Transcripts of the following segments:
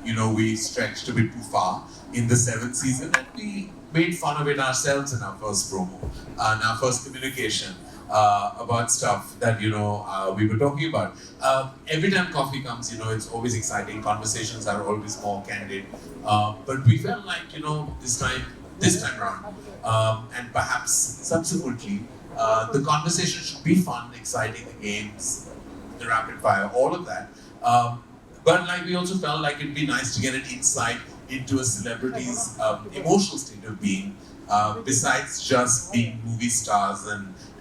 we stretched a bit too far in the seventh season, and we made fun of it ourselves in our first promo, in our first communication about stuff that we were talking about. Every time coffee comes, it's always exciting. Conversations are always more candid, but we felt like this time around, and perhaps subsequently, the conversation should be fun, exciting, the games, the rapid fire, all of that. But like we also felt like it'd be nice to get an insight into a celebrity's emotional state of being, besides just being movie stars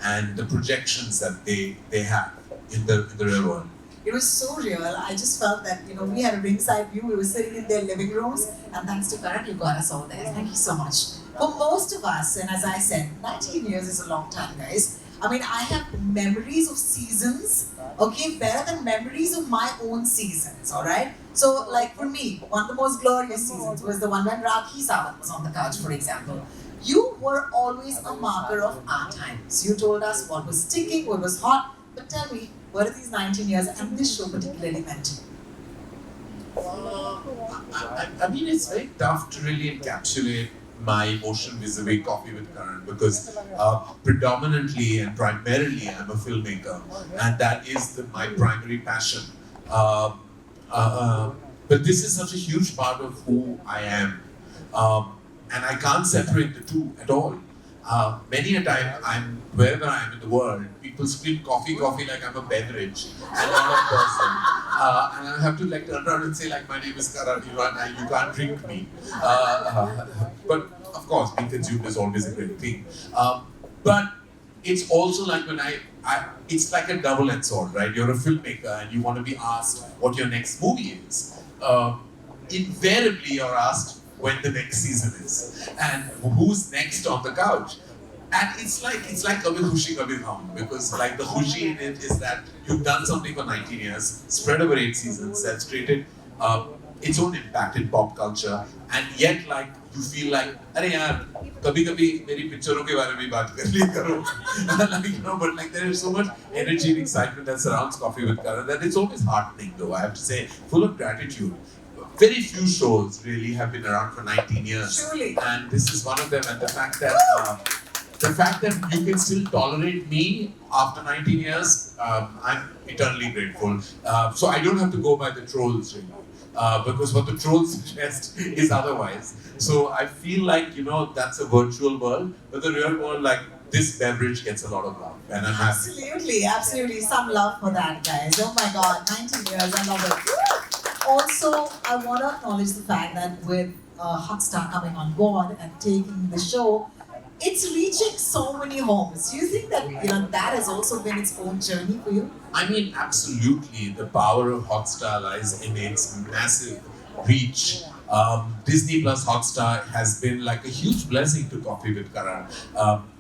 and the projections that they have in the real world. It was so real. I just felt that, we had a ringside view. We were sitting in their living rooms, and thanks to Karan, you got us all there. Thank you so much. For most of us, and as I said, 19 years is a long time, guys. I mean, I have memories of seasons, okay, better than memories of my own seasons, all right? So, like for me, one of the most glorious seasons was the one when Rakhi Sawant was on the couch, for example. You were always a marker of our times. You told us what was sticking, what was hot, but tell me, what are these 19 years and this show particularly meant to you? I mean, it's very tough to really encapsulate my emotion vis-a-vis Coffee with Karan, because predominantly and primarily I'm a filmmaker, and that is my primary passion. Uh, but this is such a huge part of who I am, and I can't separate the two at all. Many a time, wherever I am in the world, people scream coffee, coffee like I'm a beverage and not a person. And I have to turn around and say my name is Karan, you can't drink me. But of course, being consumed is always a great thing. But it's also like when it's like a double-edged sword, right? You're a filmmaker and you want to be asked what your next movie is. Invariably, you're asked when the next season is and who's next on the couch. And it's like Kabhi Khushi Kabhi Gham, because the khushi in it is that you've done something for 19 years, spread over 8 seasons, that's created its own impact in pop culture, and yet you feel like, अरे यार, कभी-कभी मेरी पिक्चरों के बारे में भी बात कर लिया करो. But there is so much energy and excitement that surrounds Coffee with Karan that it's always heartening, though, I have to say, full of gratitude. Very few shows really have been around for 19 years. Truly. And this is one of them. And the fact that you can still tolerate me after 19 years, I'm eternally grateful. So I don't have to go by the trolls, really. Because what the trolls suggest is otherwise. So I feel like, that's a virtual world, but the real world, this beverage gets a lot of love. And I'm happy. Absolutely. Some love for that, guys. Oh my God, 19 years, I love it. Also, I want to acknowledge the fact that with Hotstar coming on board and taking the show, it's reaching so many homes. Do you think that that has also been its own journey for you? I mean, absolutely. The power of Hotstar lies in its massive reach. Disney Plus Hotstar has been a huge blessing to Coffee with Karan.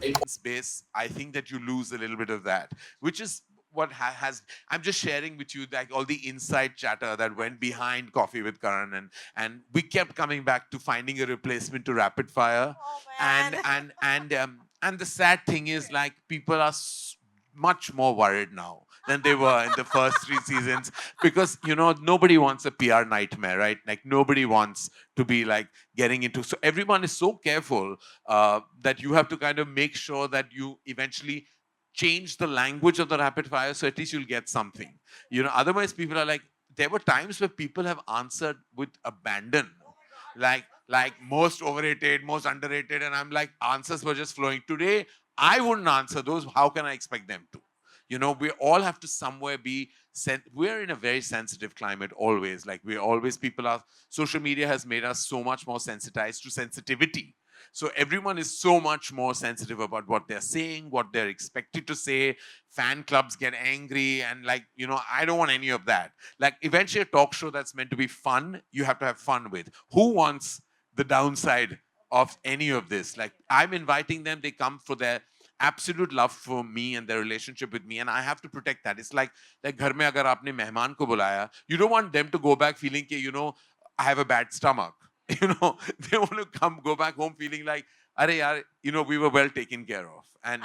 In space, I think that you lose a little bit of that, which is what has. I'm just sharing with you all the inside chatter that went behind Coffee with Karan, and we kept coming back to finding a replacement to Rapid Fire. Oh man. And the sad thing is people are much more worried now than they were in the first 3 seasons, because nobody wants a PR nightmare, right? Nobody wants to be getting into, so everyone is so careful that you have to kind of make sure that you eventually change the language of the rapid fire, so at least you'll get something. Otherwise people are there were times where people have answered with abandon, most overrated, most underrated, and I'm answers were just flowing. Today I wouldn't answer those. How can I expect them to? We all have to somewhere be we're in a very sensitive climate always. Social media has made us so much more sensitized to sensitivity. So everyone is so much more sensitive about what they're saying, what they're expected to say. Fan clubs get angry, and I don't want any of that. Eventually a talk show that's meant to be fun, you have to have fun with. Who wants the downside of any of this? I'm inviting them, they come for their absolute love for me and their relationship with me, and I have to protect that. It's like घर में अगर आपने मेहमान को बुलाया, you don't want them to go back feeling कि I have a bad stomach. They want to go back home feeling like, "Arey yaar, we were well taken care of." And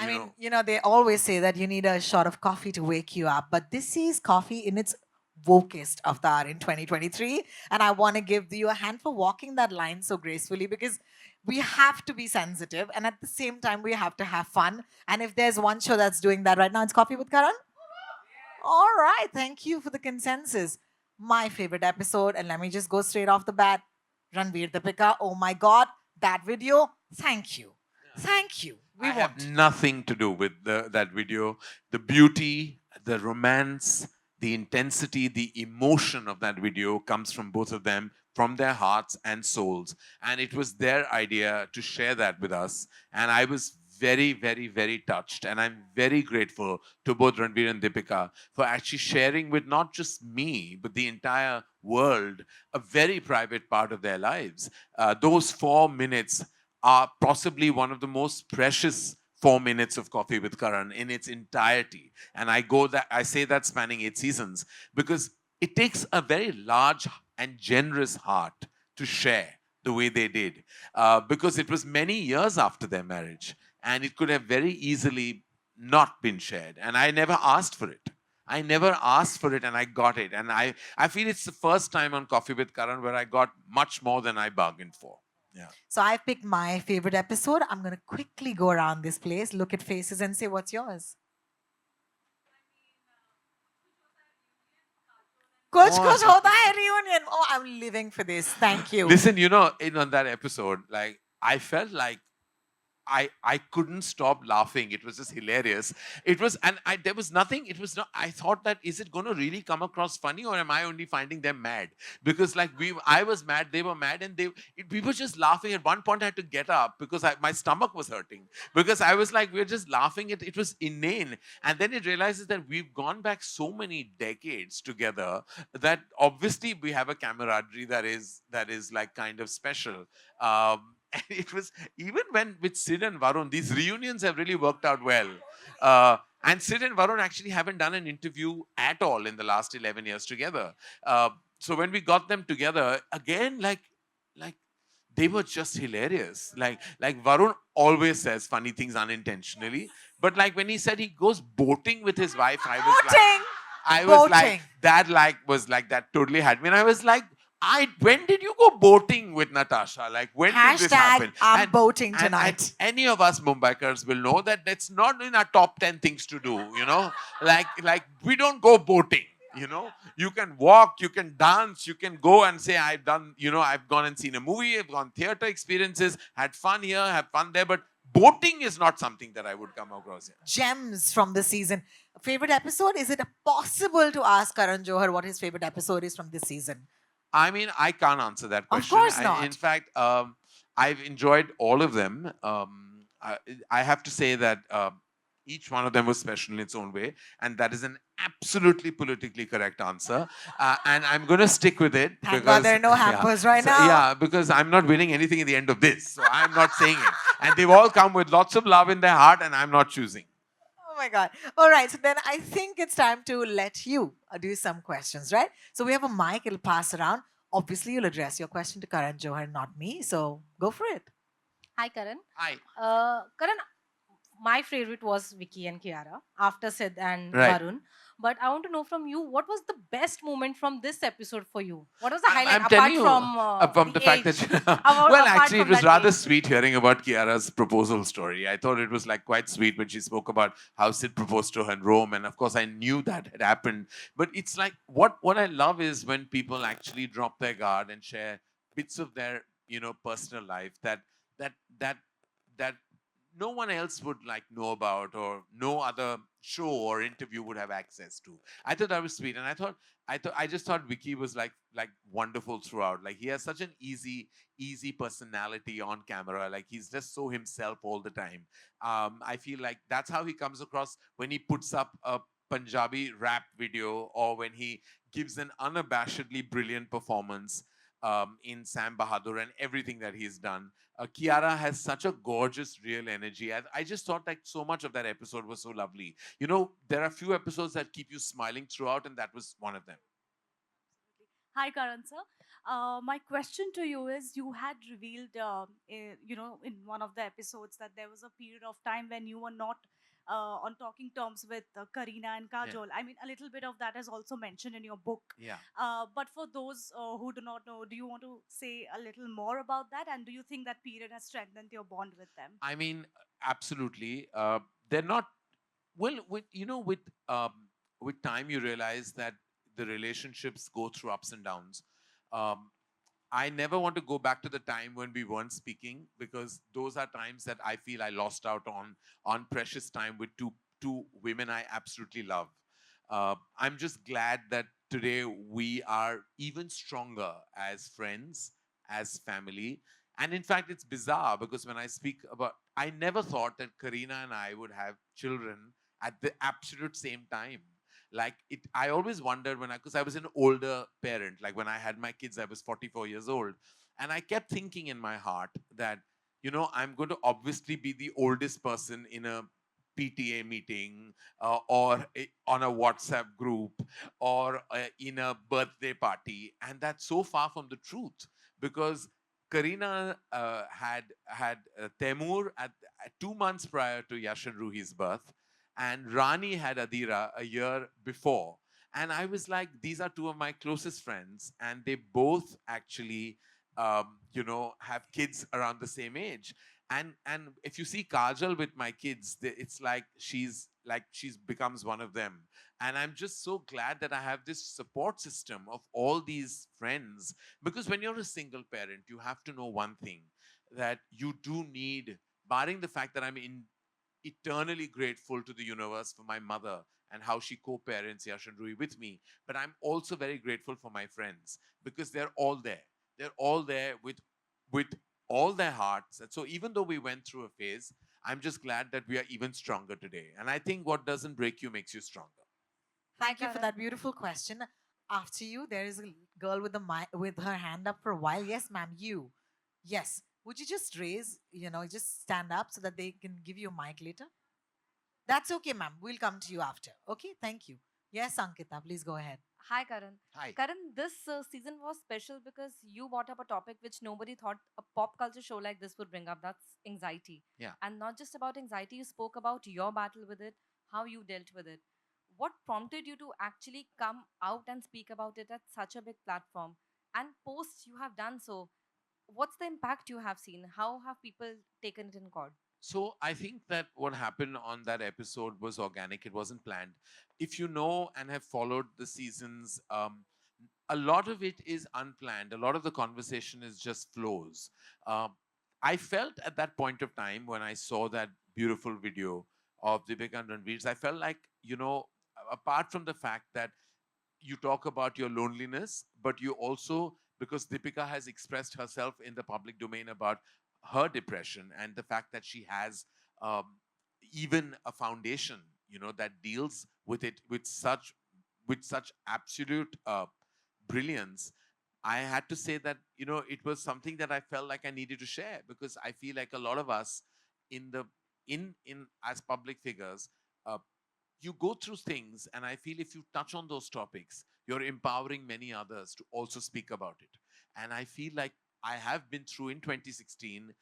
They always say that you need a shot of coffee to wake you up, but this is coffee in its wokest avatar in 2023. And I want to give you a hand for walking that line so gracefully, because we have to be sensitive and at the same time we have to have fun. And if there's one show that's doing that right now, it's Coffee with Karan. All right, thank you for the consensus. My favorite episode, and let me just go straight off the bat, Ranveer Deepika. Oh my God, that video. Thank you. Thank you. We I have want. nothing to do with that video. The beauty, the romance, the intensity, the emotion of that video comes from both of them, from their hearts and souls. And it was their idea to share that with us. And I was very, very, very touched. And I'm very grateful to both Ranveer and Deepika for actually sharing with not just me, but the entire world a very private part of their lives. Those 4 minutes are possibly one of the most precious 4 minutes of Coffee with Karan in its entirety. And I say that spanning 8 seasons because it takes a very large and generous heart to share the way they did, because it was many years after their marriage and it could have very easily not been shared. And I never asked for it. I never asked for it and I got it. And I feel it's the first time on Coffee with Karan where I got much more than I bargained for. Yeah. So I picked my favorite episode. I'm going to quickly go around this place, look at faces, and say, what's yours? Kuch Kuch Hota Hai reunion. Oh, I'm living for this. Thank you. Listen, on that episode, like I felt like I couldn't stop laughing. It was just hilarious. It was, and there was nothing. It was not. I thought that is it going to really come across funny, or am I only finding them mad? Because like I was mad, they were mad, and we were just laughing. At one point, I had to get up because my stomach was hurting because I was like, we were just laughing. It was inane, and then it realizes that we've gone back so many decades together that obviously we have a camaraderie that is like kind of special. And it was even when with Sid and Varun, these reunions have really worked out well. And Sid and Varun actually haven't done an interview at all in the last 11 years together. So when we got them together again, like they were just hilarious. Like Varun always says funny things unintentionally, but like when he said he goes boating with his wife, I was Boating. like, I was Boating. like that was like that totally had me. And I was like, when did you go boating with Natasha? Like, when did this happen? I'm boating tonight. And any of us Mumbaikars will know that that's not in our top 10 things to do, Like we don't go boating, You can walk, you can dance, you can go and say, I've done, I've gone and seen a movie, I've gone theater experiences, had fun here, had fun there, but boating is not something that I would come across here. Gems from the season. Favorite episode? Is it possible to ask Karan Johar what his favorite episode is from this season? I mean, I can't answer that question. Of course not. In fact, I've enjoyed all of them. I have to say that each one of them was special in its own way, and that is an absolutely politically correct answer. And I'm going to stick with it. Thank God there are no hampers right now. Yeah, because I'm not winning anything at the end of this, so I'm not saying it. And they've all come with lots of love in their heart, and I'm not choosing. Oh my God. All right. So then I think it's time to let you do some questions, right? So we have a mic. It'll pass around. Obviously, you'll address your question to Karan Johar, not me. So go for it. Hi, Karan. Hi. Karan, my favorite was Vicky and Kiara after Sid and Right. Varun. But I want to know from you, what was the best moment from this episode for you? What was the highlight I'm apart telling you, from the fact age? that Apart well, actually, it from was that rather age. sweet hearing about Kiara's proposal story. I thought it was like quite sweet when she spoke about how Sid proposed to her in Rome, and of course, I knew that had happened. But it's like what I love is when people actually drop their guard and share bits of their personal life that no one else would like know about, or no other show or interview would have access to. I thought that was sweet, and I just thought Vicky was like wonderful throughout. Like he has such an easy personality on camera. Like he's just so himself all the time. I feel like that's how he comes across when he puts up a Punjabi rap video, or when he gives an unabashedly brilliant performance in Sam Bahadur and everything that he's done. Kiara has such a gorgeous, real energy. I just thought like so much of that episode was so lovely. There are few episodes that keep you smiling throughout, and that was one of them. Hi, Karan sir. My question to you is: you had revealed, in one of the episodes that there was a period of time when you were not on talking terms with Karina and Kajol. I mean, a little bit of that is also mentioned in your book. Yeah. But for those who do not know, do you want to say a little more about that? And do you think that period has strengthened your bond with them? I mean, absolutely. They're not well. With time, you realize that the relationships go through ups and downs. Um, I never want to go back to the time when we weren't speaking, because those are times that I feel I lost out on precious time with two women I absolutely love. I'm just glad that today we are even stronger as friends, as family. And in fact, it's bizarre because when I speak about, I never thought that Karina and I would have children at the absolute same time. Like it, I always wondered when because I was an older parent. Like when I had my kids, I was 44 years old, and I kept thinking in my heart that I'm going to obviously be the oldest person in a PTA meeting, on a WhatsApp group, or in a birthday party, and that's so far from the truth because Karina had Temur at 2 months prior to Yash and Ruhi's birth, and Rani had Adira a year before. And I was like, these are two of my closest friends, and they both actually, have kids around the same age. And if you see Kajal with my kids, it's like she's becomes one of them. And I'm just so glad that I have this support system of all these friends, because when you're a single parent, you have to know one thing, that you do need, barring the fact that I'm eternally grateful to the universe for my mother and how she co-parents Yash and Rui with me. But I'm also very grateful for my friends because they're all there. They're all there with all their hearts. And so even though we went through a phase, I'm just glad that we are even stronger today. And I think what doesn't break you makes you stronger. Thank you for Karan. that beautiful question. After you, there is a girl with the with her hand up for a while. Yes, ma'am, you. Yes. Would you just raise, just stand up so that they can give you a mic later? That's okay, ma'am. We'll come to you after. Okay, thank you. Yes, Ankita, please go ahead. Hi, Karan. Hi. Karan, this season was special because you brought up a topic which nobody thought a pop culture show like this would bring up. That's anxiety. Yeah. And not just about anxiety, you spoke about your battle with it, how you dealt with it. What prompted you to actually come out and speak about it at such a big platform? And post you have done so, what's the impact you have seen? How have people taken it in court? So I think that what happened on that episode was organic. It wasn't planned. If you know and have followed the seasons, a lot of it is unplanned. A lot of the conversation is just flows. Um, I felt at that point of time when I saw that beautiful video of Deepika and Ranveer's, I felt like, apart from the fact that you talk about your loneliness, but you also, because Deepika has expressed herself in the public domain about her depression and the fact that she has even a foundation, that deals with it with such absolute brilliance. I had to say that it was something that I felt like I needed to share, because I feel like a lot of us in the in as public figures, uh, you go through things, and I feel if you touch on those topics, you're empowering many others to also speak about it. And I feel like I have been through in 2016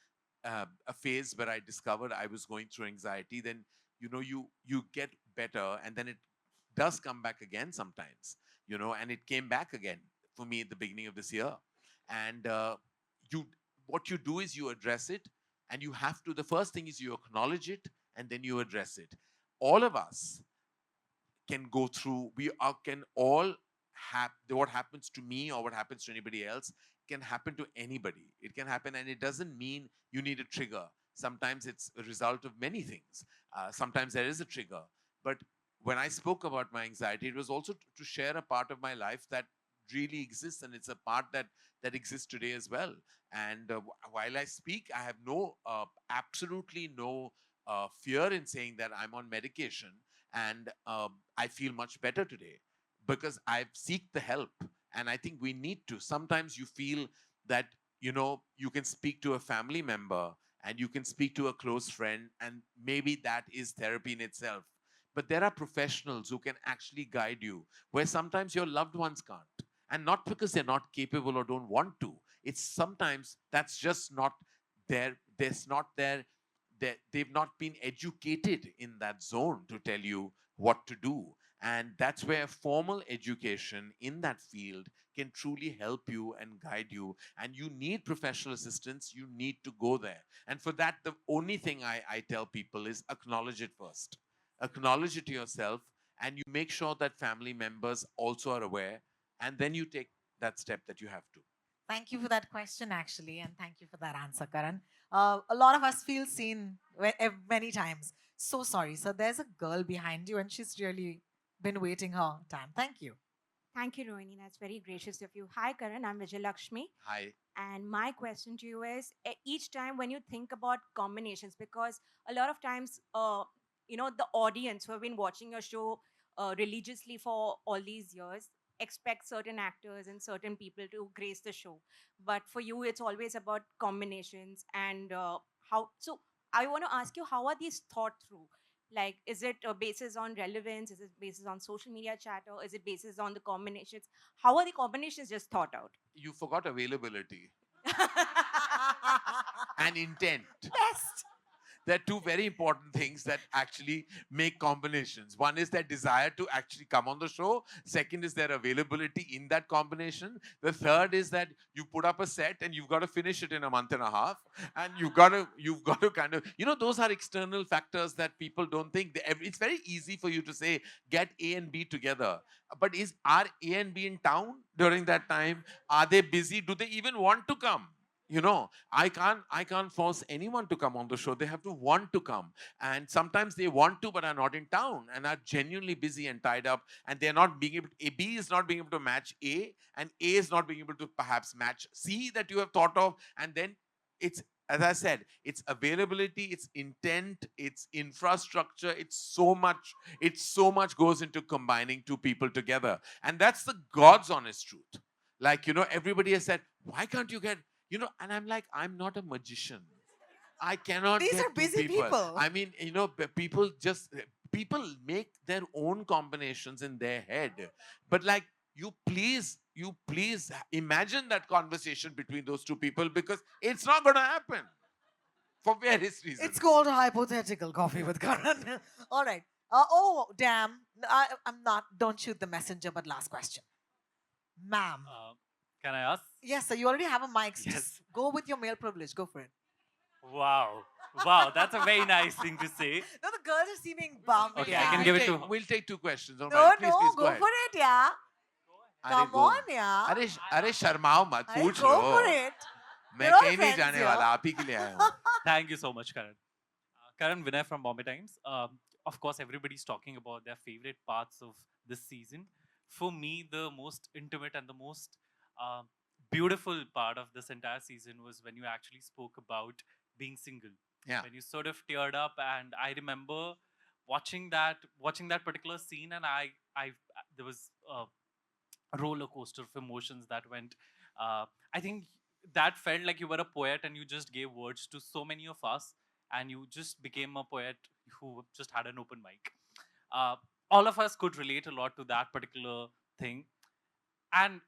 a phase where I discovered I was going through anxiety. Then you get better, and then it does come back again sometimes, and it came back again for me at the beginning of this year. And you what you do is you address it, and you have to, the first thing is you acknowledge it, and then you address it. All of us can go through, can all have, what happens to me or what happens to anybody else can happen to anybody. It can happen, and it doesn't mean you need a trigger. Sometimes it's a result of many things. Sometimes there is a trigger. But when I spoke about my anxiety, it was also to share a part of my life that really exists, and it's a part that exists today as well. And while I speak, I have absolutely no fear in saying that I'm on medication, and I feel much better today because I've seeked the help. And I think we need to. Sometimes you feel that you can speak to a family member, and you can speak to a close friend, and maybe that is therapy in itself. But there are professionals who can actually guide you, where sometimes your loved ones can't. And not because they're not capable or don't want to. It's sometimes that's just not their they've not been educated in that zone to tell you what to do. And that's where formal education in that field can truly help you and guide you. And you need professional assistance, you need to go there. And for that, the only thing I tell people is acknowledge it first. Acknowledge it to yourself, and you make sure that family members also are aware, and then you take that step that you have to. Thank you for that question, actually, and thank you for that answer, Karan. A lot of us feel seen many times. So sorry. So there's a girl behind you, and she's really been waiting her time. Thank you. Thank you, Rohini. That's very gracious of you. Hi, Karan. I'm Vijay Lakshmi. Hi. And my question to you is each time when you think about combinations, because a lot of times, the audience who have been watching your show religiously for all these years expect certain actors and certain people to grace the show. But for you, it's always about combinations and how. So I want to ask you, how are these thought through? Like, is it basis on relevance? Is it basis on social media chatter? Is it basis on the combinations? How are the combinations just thought out? You forgot availability and intent. Best. There are two very important things that actually make combinations. One is their desire to actually come on the show. Second is their availability in that combination. The third is that you put up a set and you've got to finish it in a month and a half. And you've got to kind of, those are external factors that people don't think. It's very easy for you to say, get A and B together. But are A and B in town during that time? Are they busy? Do they even want to come? I can't force anyone to come on the show. They have to want to come. And sometimes they want to but are not in town and are genuinely busy and tied up, and they're not being able to, B is not being able to match A, and A is not being able to perhaps match C that you have thought of. And then it's, as I said, it's availability, it's intent, it's infrastructure, it's so much goes into combining two people together. And that's the God's honest truth. Like, everybody has said, why can't you get, and I'm like, I'm not a magician. I cannot These get are two busy people. I mean, people make their own combinations in their head. But like, you please imagine that conversation between those two people, because it's not going to happen for various reasons. It's called hypothetical coffee with Karan. All right. Oh, damn. I'm not. Don't shoot the messenger, but last question. Ma'am. Can I ask? Yes, sir. You already have a mic. Yes. Just go with your male privilege. Go for it. Wow. Wow, that's a very nice thing to say. No, the girls are seeming bummed. Okay, yeah. I can give it to. We'll take two questions. All No, right, please, no, please, go ahead. for it, yeah. अरे Come go. on, yeah. अरे शर्माओ मत, अरे, पूछ go low. for it. मैं We're all कहीं नहीं friends जाने here. वाला, आप ही के लिए आया हूँ. Thank you so much, Karan. Karan, Vinay from Bombay Times. Of course, everybody's talking about their favorite parts of this season. For me, the most intimate and the most beautiful part of this entire season was when you actually spoke about being single. Yeah. When you sort of teared up, and I remember watching that particular scene, and there was a roller coaster of emotions that went. I think that felt like you were a poet and you just gave words to so many of us, and you just became a poet who just had an open mic. All of us could relate a lot to that particular thing, and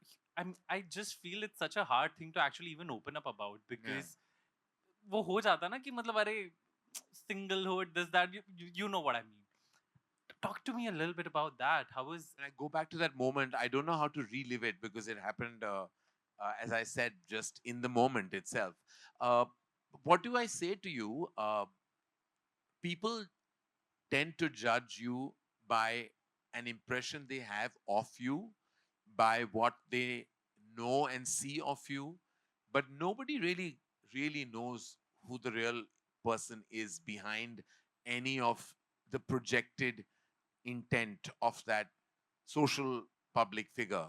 I just feel it's such a hard thing to actually even open up about, because वो हो जाता ना कि मतलब अरे singlehood, this, that, you know what I mean. Talk to me a little bit about that. How was And I go back to that moment. I don't know how to relive it because it happened, as I said, just in the moment itself. What do I say to you? People tend to judge you by an impression they have of you, by what they know and see of you, but nobody really knows who the real person is behind any of the projected intent of that social public figure.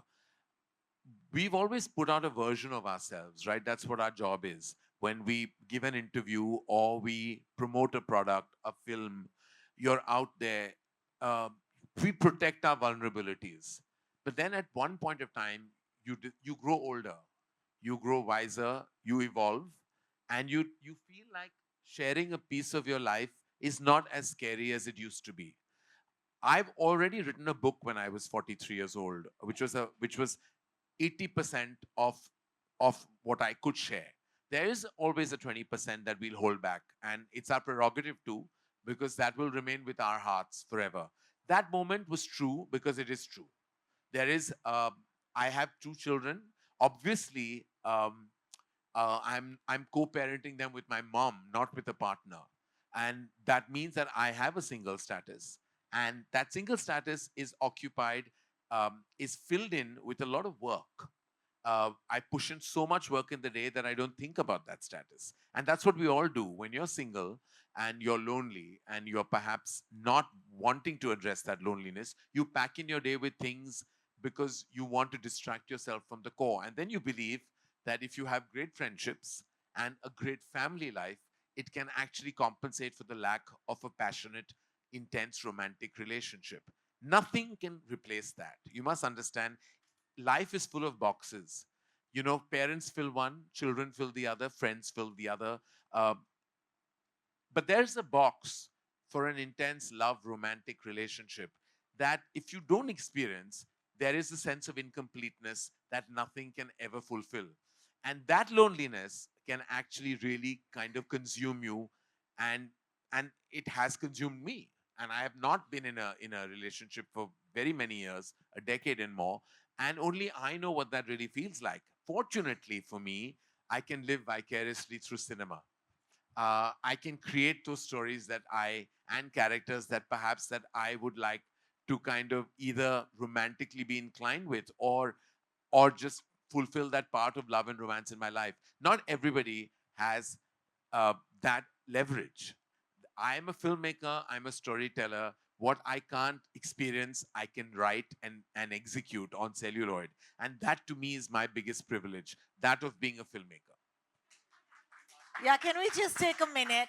We've always put out a version of ourselves, right? That's what our job is. When we give an interview or we promote a product, a film, you're out there. We protect our vulnerabilities. But then at one point of time, you grow older, you grow wiser, you evolve, and you feel like sharing a piece of your life is not as scary as it used to be. I've already written a book when I was 43 years old, which was 80% of what I could share. there is always a 20% that we'll hold back. And it's our prerogative too, because that will remain with our hearts forever. That moment was true because it is true. There is, I have two children. Obviously, I'm co-parenting them with my mom, not with a partner, and that means that I have a single status, and that single status is occupied, is filled in with a lot of work. I push in so much work in the day that I don't think about that status. And that's what we all do when you're single and you're lonely and you're perhaps not wanting to address that loneliness. You pack in your day with things because you want to distract yourself from the core. And then you believe that if you have great friendships and a great family life, it can actually compensate for the lack of a passionate, intense romantic relationship. Nothing can replace that. You must understand, life is full of boxes. You know, parents fill one, children fill the other, friends fill the other. Uh, but there's a box for an intense love romantic relationship that if you don't experience, there is a sense of incompleteness that nothing can ever fulfill. And that loneliness can actually really kind of consume you, and it has consumed me. And I have not been in a relationship for very many years, a decade and more, and only I know what that really feels like. Fortunately for me, I can live vicariously through cinema. I can create those stories that and characters that perhaps that I would like to kind of either romantically be inclined with, or just fulfill that part of love and romance in my life. Not everybody has that leverage. I am a filmmaker, I'm a storyteller. What I can't experience, I can write and execute on celluloid. And that to me is my biggest privilege, that of being a filmmaker. Yeah, can we just take a minute?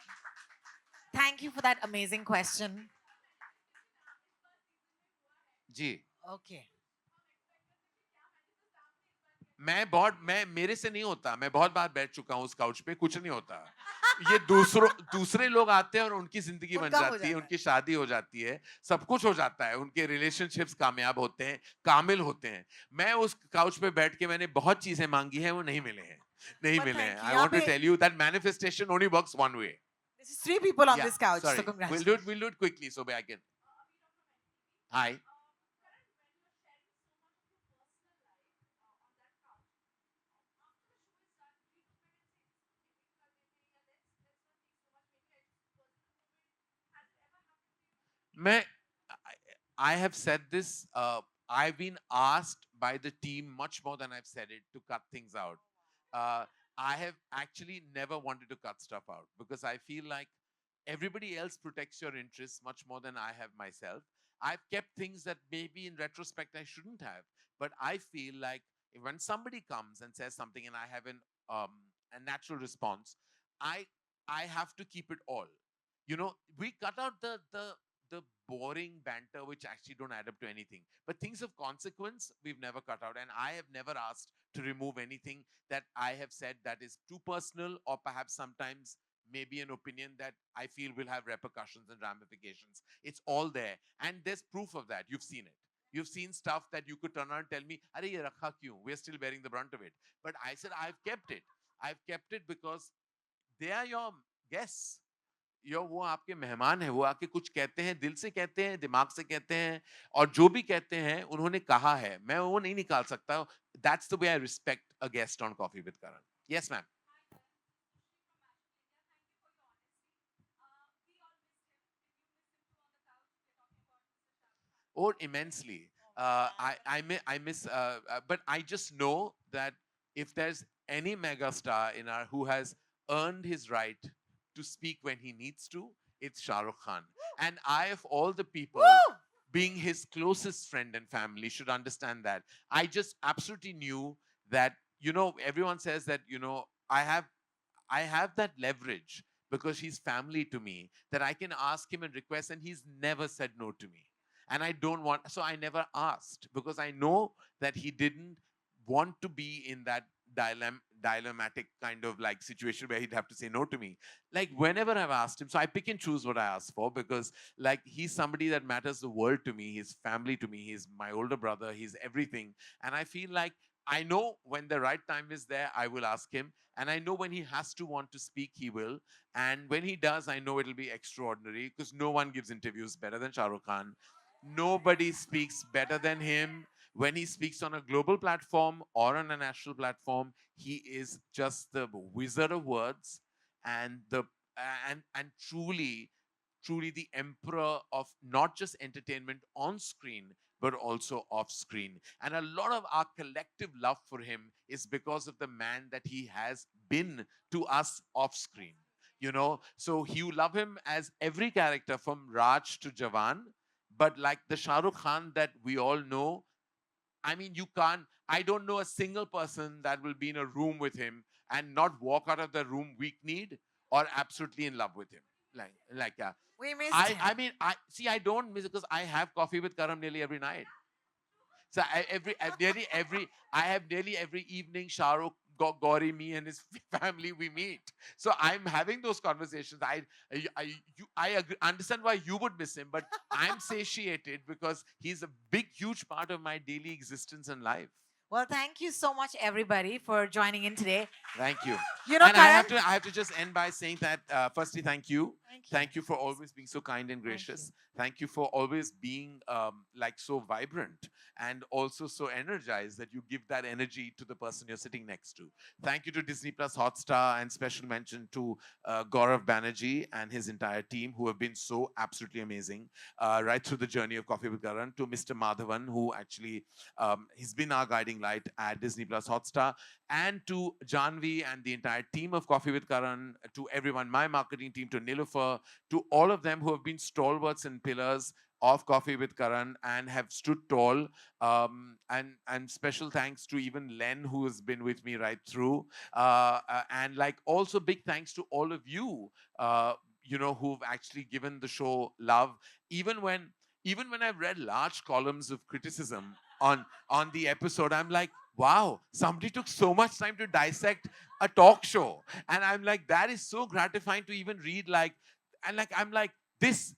Thank you for that amazing question. Ji Okay. मैं मेरे से नहीं होता, मैं बहुत बार बैठ चुका हूँ उस काउच पे, कुछ नहीं होता। ये दूसरे लोग आते हैं और उनकी जिंदगी बन उनका हो जाती है, जाता है। उनकी शादी हो जाती है, सब कुछ हो जाता है, उनके रिलेशनशिप्स कामयाब होते हैं, कामिल होते हैं। मैं उस काउच पे बैठ के मैंने बहुत चीजें मांगी हैं, वो नहीं मिले हैं, नहीं But मिले thank हैं। you. I यहाँ want to पे- tell you that manifestation only works one way. This is 3 people on Yeah, this couch, sorry. so congratulations. We'll do it quickly so I can. Hi. मैं I have said this. I've been asked by the team much more than I've said it to cut things out. Uh, I have actually never wanted to cut stuff out because I feel like everybody else protects your interests much more than I have myself. I've kept things that maybe in retrospect I shouldn't have, but I feel like when somebody comes and says something and I have a natural response, I I have to keep it all. You know, we cut out the boring banter which actually don't add up to anything. But things of consequence, we've never cut out. And I have never asked to remove anything that I have said that is too personal, or perhaps sometimes maybe an opinion that I feel will have repercussions and ramifications. It's all there. And there's proof of that. You've seen it. You've seen stuff that you could turn around and tell me, Are ye rakha kyun? We're still bearing the brunt of it. But I said, I've kept it. I've kept it because they are your guests. यो वो आपके मेहमान हैं, वो आके कुछ कहते हैं, दिल से कहते हैं, दिमाग से कहते हैं, और जो भी कहते हैं उन्होंने कहा है, मैं वो नहीं निकाल सकता. That's the way I respect a guest on Coffee with Karan. Yes, ma'am. Oh, immensely. I miss, but I just know that if there's any mega star in our who has earned his right to speak when he needs to, it's Shah Rukh Khan. And I, of all the people, being his closest friend and family, should understand that. I just absolutely knew that, you know, everyone says that, you know, I have that leverage because he's family to me, that I can ask him and request, and he's never said no to me. And I don't want, so I never asked because I know that he didn't want to be in that dilemmatic kind of like situation where he'd have to say no to me. Like whenever I've asked him, so I pick and choose what I ask for because like he's somebody that matters the world to me, he's family to me, he's my older brother, he's everything. And I feel like I know when the right time is there, I will ask him. And I know when he has to want to speak, he will. And when he does, I know it'll be extraordinary because no one gives interviews better than Shah Rukh Khan. Nobody speaks better than him. When he speaks on a global platform or on a national platform, he is just the wizard of words and and truly the emperor of not just entertainment on screen, but also off screen. And a lot of our collective love for him is because of the man that he has been to us off screen. You know, so you love him as every character from Raj to Jawan, but like the Shah Rukh Khan that we all know, I mean, you can't, I don't know a single person that will be in a room with him and not walk out of the room weak-kneed or absolutely in love with him. Like, We missed him. I mean, I see. I don't miss it because I have coffee with Karan nearly every night. So I have nearly every evening. Shahrukh, Gauri, me, and his family we meet. So I'm having those conversations. I agree, understand why you would miss him, but I'm satiated because he's a big, huge part of my daily existence and life. Well, thank you so much, everybody, for joining in today. Thank you. You know, And Karan, I have to just end by saying that firstly, thank you. Thank you. Thank you for always being so kind and gracious. Thank you for always being like so vibrant and also so energized that you give that energy to the person you're sitting next to. Thank you to Disney Plus Hotstar, and special mention to Gaurav Banerjee and his entire team who have been so absolutely amazing right through the journey of Coffee with Karan, to Mr. Madhavan, who actually he's been our guiding light at Disney Plus Hotstar, and to Janvi and the entire team of Coffee with Karan, to everyone, my marketing team, to Nilofer, to all of them who have been stalwarts and pillars of Coffee with Karan and have stood tall. And special thanks to even Len, who has been with me right through. And like also big thanks to all of you, you know, who've actually given the show love, even when I've read large columns of criticism on the episode, I'm like, wow, somebody took so much time to dissect a talk show. And I'm like, that is so gratifying to even read, like, and like, I'm like, this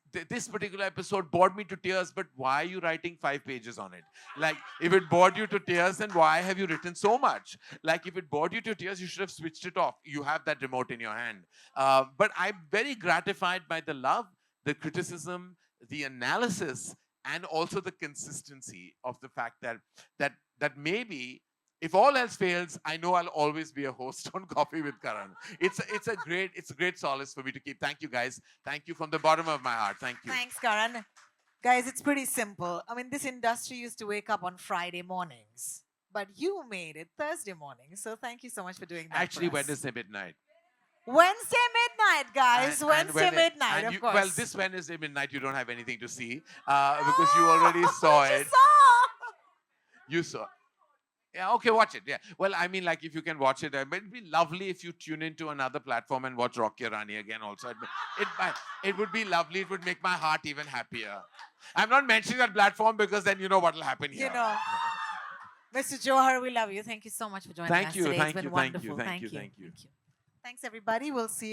particular episode bored me to tears, but why are you writing 5 pages on it? Like, if it bored you to tears, then why have you written so much? Like, if it bored you to tears, you should have switched it off. You have that remote in your hand. But I'm very gratified by the love, the criticism, the analysis, and also the consistency of the fact that maybe, if all else fails, I know I'll always be a host on Coffee with Karan. It's a great solace for me to keep. Thank you, guys. Thank you from the bottom of my heart. Thank you. thanks, Karan. Guys, it's pretty simple. I mean, this industry used to wake up on Friday mornings, but you made it Thursday morning. So thank you so much for doing that. Actually, for us. Wednesday midnight. Wednesday midnight, guys. And Wednesday midnight, and of you, course. well, this Wednesday midnight, you don't have anything to see because you already saw it. You saw. Yeah, okay, watch it. Yeah. Well, I mean, like, if you can watch it, but it'd be lovely if you tune into another platform and watch Rocky Rani again also. It would be lovely. It would make my heart even happier. I'm not mentioning that platform because then you know what will happen here. You know, Mr. Johar, we love you. Thank you so much for joining us today. It's been wonderful. Thank you. Thanks, everybody. We'll see you.